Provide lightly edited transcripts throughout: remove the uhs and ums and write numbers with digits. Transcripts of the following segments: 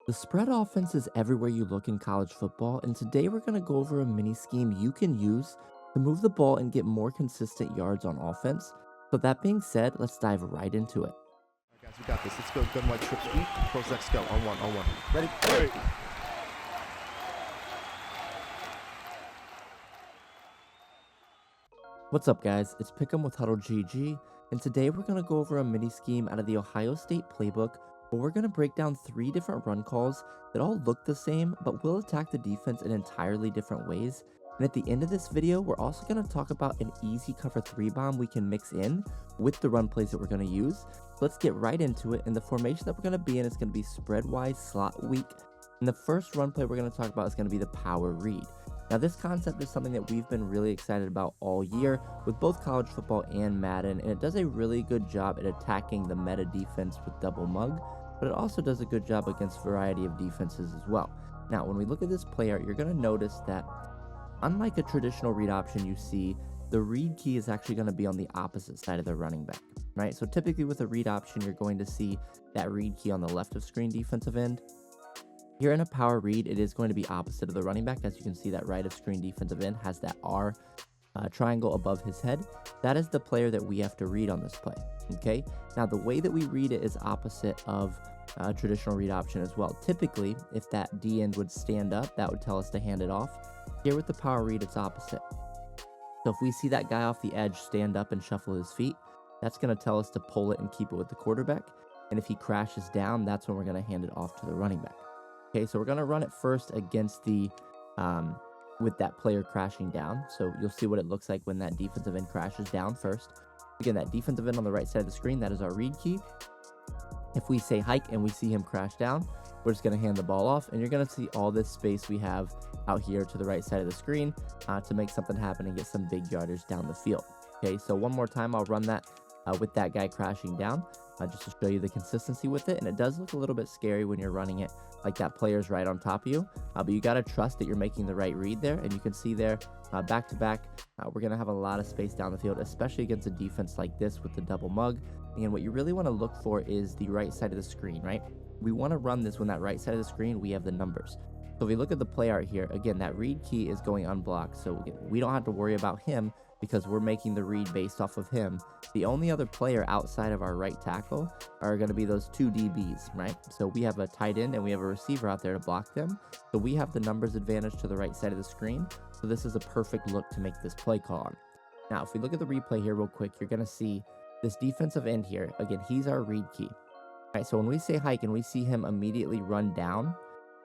The spread offense is everywhere you look in college football, and today we're going to go over a mini scheme you can use to move the ball and get more consistent yards on offense. So, that being said, let's dive right into it. All right, guys, we got this. Let's go. Gun white trip sweep. Pros X go. On one. On one. Ready? Hey. What's up, guys? It's Pick'em with HuddleGG, and today we're going to go over a mini scheme out of the Ohio State playbook where we're going to break down 3 different run calls that all look the same but will attack the defense in entirely different ways. And at the end of this video, we're also going to talk about an easy cover 3 bomb we can mix in with the run plays that we're going to use. So let's get right into it. And the formation that we're going to be in is going to be spread-wise slot weak. And the first run play we're going to talk about is going to be the power read. Now, this concept is something that we've been really excited about all year with both college football and Madden, and it does a really good job at attacking the meta defense with double mug, but it also does a good job against a variety of defenses as well. Now, when we look at this play art, you're going to notice that unlike a traditional read option you see, the read key is actually going to be on the opposite side of the running back, right? So typically with a read option, you're going to see that read key on the left of screen defensive end. Here in a power read, it is going to be opposite of the running back. As you can see, that right of screen defensive end has that R triangle above his head. That is the player that we have to read on this play, okay? Now, the way that we read it is opposite of a traditional read option as well. Typically, if that D end would stand up, that would tell us to hand it off. Here with the power read, it's opposite. So if we see that guy off the edge stand up and shuffle his feet, that's going to tell us to pull it and keep it with the quarterback. And if he crashes down, that's when we're going to hand it off to the running back. Okay, so we're going to run it first against the, with that player crashing down. So you'll see what it looks like when that defensive end crashes down first. Again, that defensive end on the right side of the screen, that is our read key. If we say hike and we see him crash down, we're just going to hand the ball off, and you're going to see all this space we have out here to the right side of the screen to make something happen and get some big yardage down the field. Okay, so one more time, I'll run that with that guy crashing down just to show you the consistency with it. And it does look a little bit scary when you're running it like that player's right on top of you, but you got to trust that you're making the right read there. And you can see there, back to back, we're going to have a lot of space down the field, especially against a defense like this with the double mug. And what you really want to look for is the right side of the screen, right? We want to run this when that right side of the screen, we have the numbers. So if we look at the play art here, again, that read key is going unblocked. So we don't have to worry about him because we're making the read based off of him. The only other player outside of our right tackle are going to be those 2 DBs, right? So we have a tight end and we have a receiver out there to block them. So we have the numbers advantage to the right side of the screen. So this is a perfect look to make this play call on. Now, if we look at the replay here real quick, you're going to see this defensive end here. Again, he's our read key. All right, so when we say hike and we see him immediately run down,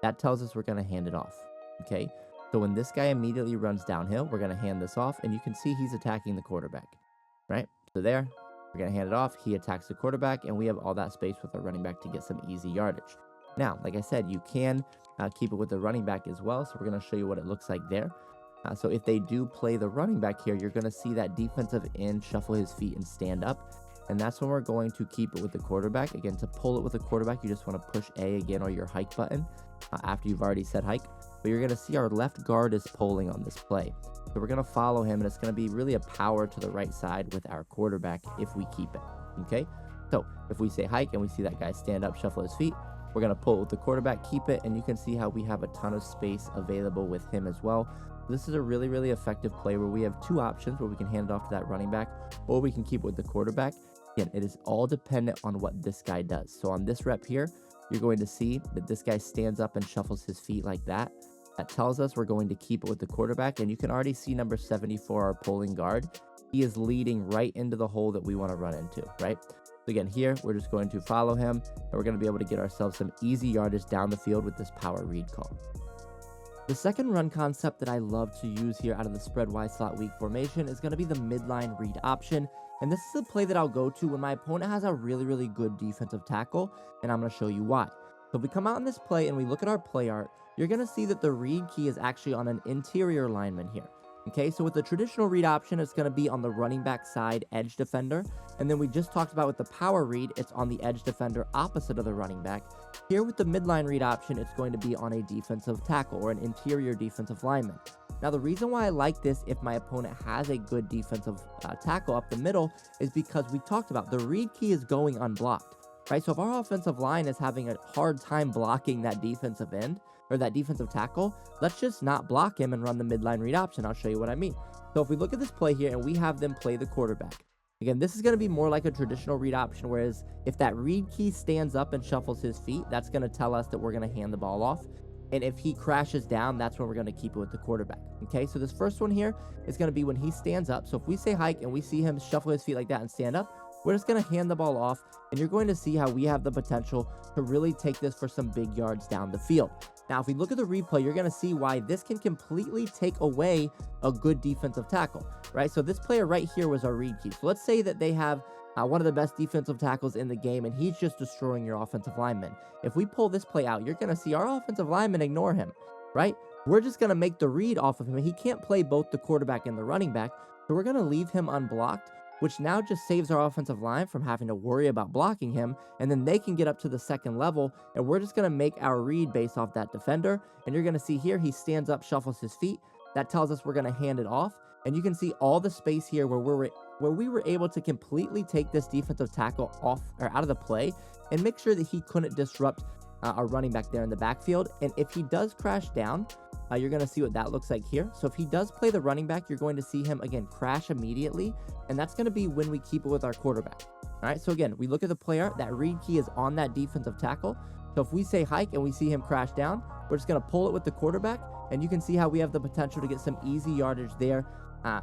that tells us we're going to hand it off, okay? So when this guy immediately runs downhill, we're going to hand this off, and you can see he's attacking the quarterback, right? So there, we're going to hand it off. He attacks the quarterback, and we have all that space with our running back to get some easy yardage. Now, like I said, you can keep it with the running back as well, so we're going to show you what it looks like there. So if they do play the running back here, you're going to see that defensive end shuffle his feet and stand up, and that's when we're going to keep it with the quarterback. Again, to pull it with the quarterback, you just want to push A again or your hike button after you've already said hike. But you're going to see our left guard is pulling on this play. So we're going to follow him, and it's going to be really a power to the right side with our quarterback if we keep it, okay? So if we say hike and we see that guy stand up, shuffle his feet, we're going to pull it with the quarterback, keep it, and you can see how we have a ton of space available with him as well. This is a really, really effective play where we have 2 options where we can hand it off to that running back, or we can keep it with the quarterback. Again, it is all dependent on what this guy does. So on this rep here, you're going to see that this guy stands up and shuffles his feet like that. That tells us we're going to keep it with the quarterback, and you can already see number 74, our pulling guard. He is leading right into the hole that we want to run into, right? So again, here, we're just going to follow him, and we're going to be able to get ourselves some easy yardage down the field with this power read call. The second run concept that I love to use here out of the spread wide slot weak formation is going to be the midline read option. And this is a play that I'll go to when my opponent has a really, really good defensive tackle, and I'm going to show you why. So if we come out in this play and we look at our play art, you're going to see that the read key is actually on an interior lineman here. Okay, so with the traditional read option, it's going to be on the running back side edge defender. And then we just talked about with the power read, it's on the edge defender opposite of the running back. Here with the midline read option, it's going to be on a defensive tackle or an interior defensive lineman. Now, the reason why I like this if my opponent has a good defensive tackle up the middle is because we talked about the read key is going unblocked. right? So if our offensive line is having a hard time blocking that defensive end or that defensive tackle, let's just not block him and run the midline read option. I'll show you what I mean. So if we look at this play here and we have them play the quarterback, again, this is going to be more like a traditional read option, whereas if that read key stands up and shuffles his feet, that's going to tell us that we're going to hand the ball off. And if he crashes down, that's when we're going to keep it with the quarterback. Okay, so this first one here is going to be when he stands up. So if we say hike and we see him shuffle his feet like that and stand up, we're just going to hand the ball off, and you're going to see how we have the potential to really take this for some big yards down the field. Now, if we look at the replay, you're going to see why this can completely take away a good defensive tackle, right? So this player right here was our read key. So let's say that they have one of the best defensive tackles in the game, and he's just destroying your offensive lineman. If we pull this play out, you're going to see our offensive lineman ignore him, right? We're just going to make the read off of him. He can't play both the quarterback and the running back, so we're going to leave him unblocked, which now just saves our offensive line from having to worry about blocking him, and then they can get up to the second level, and we're just going to make our read based off that defender. And you're going to see here, he stands up, shuffles his feet. That tells us we're going to hand it off, and you can see all the space here where we were able to completely take this defensive tackle off or out of the play and make sure that he couldn't disrupt our running back there in the backfield. And if he does crash down, you're going to see what that looks like here. So if he does play the running back, you're going to see him, again, crash immediately. And that's going to be when we keep it with our quarterback. All right, so again, we look at the player. That read key is on that defensive tackle. So if we say hike and we see him crash down, we're just going to pull it with the quarterback. And you can see how we have the potential to get some easy yardage there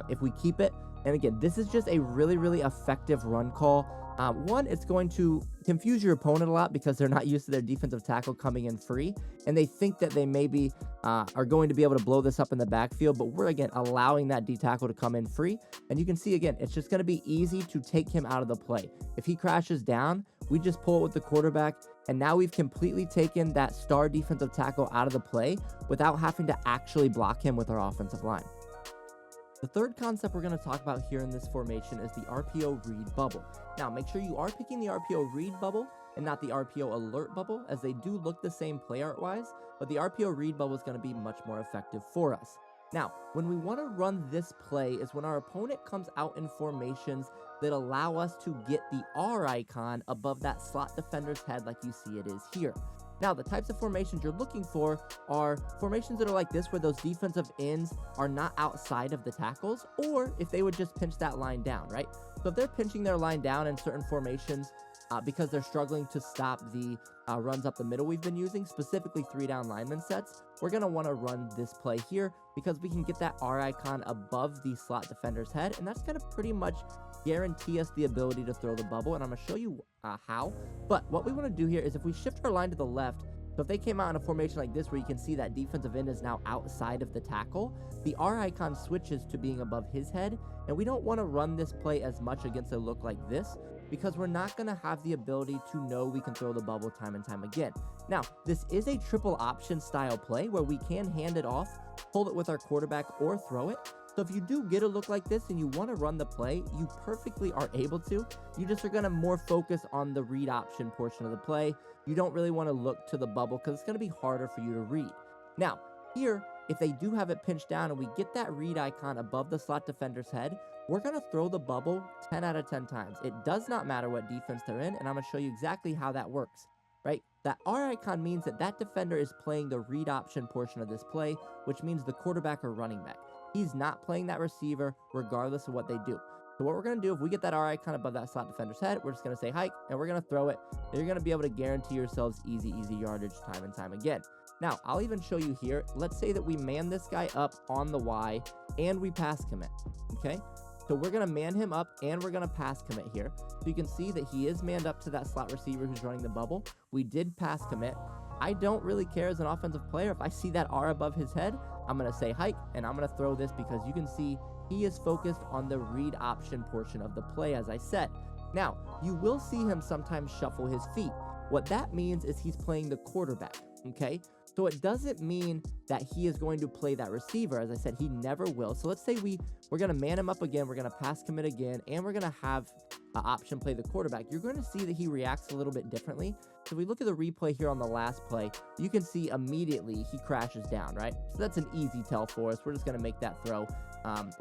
if we keep it. And again, this is just a really, really effective run call. One, it's going to confuse your opponent a lot because they're not used to their defensive tackle coming in free, and they think that they maybe are going to be able to blow this up in the backfield, but we're, again, allowing that D tackle to come in free. And you can see, again, it's just going to be easy to take him out of the play. If he crashes down, we just pull it with the quarterback, and now we've completely taken that star defensive tackle out of the play without having to actually block him with our offensive line. The third concept we're going to talk about here in this formation is the RPO Read Bubble. Now, make sure you are picking the RPO Read Bubble and not the RPO Alert Bubble, as they do look the same play art-wise, but the RPO Read Bubble is going to be much more effective for us. Now, when we want to run this play is when our opponent comes out in formations that allow us to get the R icon above that slot defender's head like you see it is here. Now, the types of formations you're looking for are formations that are like this, where those defensive ends are not outside of the tackles, or if they would just pinch that line down, right? So if they're pinching their line down in certain formations because they're struggling to stop the runs up the middle we've been using, specifically 3-down lineman sets, we're going to want to run this play here because we can get that R icon above the slot defender's head, and that's going to pretty much guarantee us the ability to throw the bubble, and I'm going to show you how. But what we want to do here is if we shift our line to the left, so if they came out in a formation like this where you can see that defensive end is now outside of the tackle, the R icon switches to being above his head, and we don't want to run this play as much against a look like this because we're not going to have the ability to know we can throw the bubble time and time again. Now, this is a triple option style play where we can hand it off, pull it with our quarterback, or throw it. So if you do get a look like this and you want to run the play, you perfectly are able to. You just are going to more focus on the read option portion of the play. You don't really want to look to the bubble because it's going to be harder for you to read. Now, here, if they do have it pinched down and we get that read icon above the slot defender's head, we're going to throw the bubble 10 out of 10 times. It does not matter what defense they're in, and I'm going to show you exactly how that works, right? That R icon means that that defender is playing the read option portion of this play, which means the quarterback or running back. He's not playing that receiver regardless of what they do. So what we're going to do, if we get that R icon above that slot defender's head, we're just going to say hike, and we're going to throw it. And you're going to be able to guarantee yourselves easy yardage time and time again. Now, I'll even show you here. Let's say that we man this guy up on the Y, and we pass commit, okay? So we're going to man him up, and we're going to pass commit here. So you can see that he is manned up to that slot receiver who's running the bubble. We did pass commit. I don't really care as an offensive player. If I see that R above his head, I'm going to say hike, and I'm going to throw this because you can see he is focused on the read option portion of the play, as I said. Now, you will see him sometimes shuffle his feet. What that means is he's playing the quarterback, okay? So it doesn't mean that he is going to play that receiver. As I said, he never will. So let's say we're going to man him up again, we're going to pass commit again, and we're going to have an option play the quarterback. You're going to see that he reacts a little bit differently. So if we look at the replay here on the last play, you can see immediately he crashes down, right? So that's an easy tell for us. We're just going to make that throw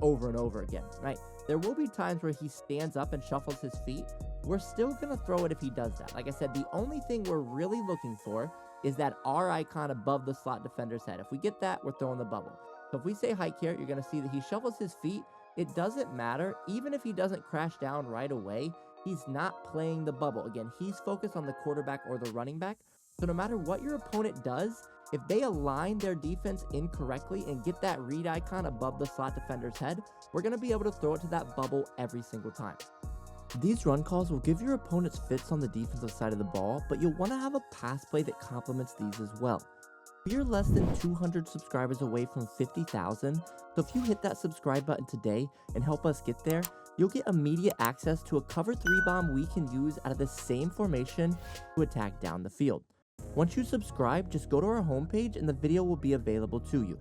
over and over again, right? There will be times where he stands up and shuffles his feet. We're still going to throw it if he does that. Like I said, the only thing we're really looking for is that R icon above the slot defender's head. If we get that, we're throwing the bubble. So if we say hike here, you're going to see that he shuffles his feet. It doesn't matter. Even if he doesn't crash down right away, he's not playing the bubble. Again, he's focused on the quarterback or the running back. So no matter what your opponent does, if they align their defense incorrectly and get that read icon above the slot defender's head, we're going to be able to throw it to that bubble every single time. These run calls will give your opponents fits on the defensive side of the ball, but you'll want to have a pass play that complements these as well. We are less than 200 subscribers away from 50,000, so if you hit that subscribe button today and help us get there, you'll get immediate access to a cover 3 bomb we can use out of the same formation to attack down the field. Once you subscribe, just go to our homepage and the video will be available to you.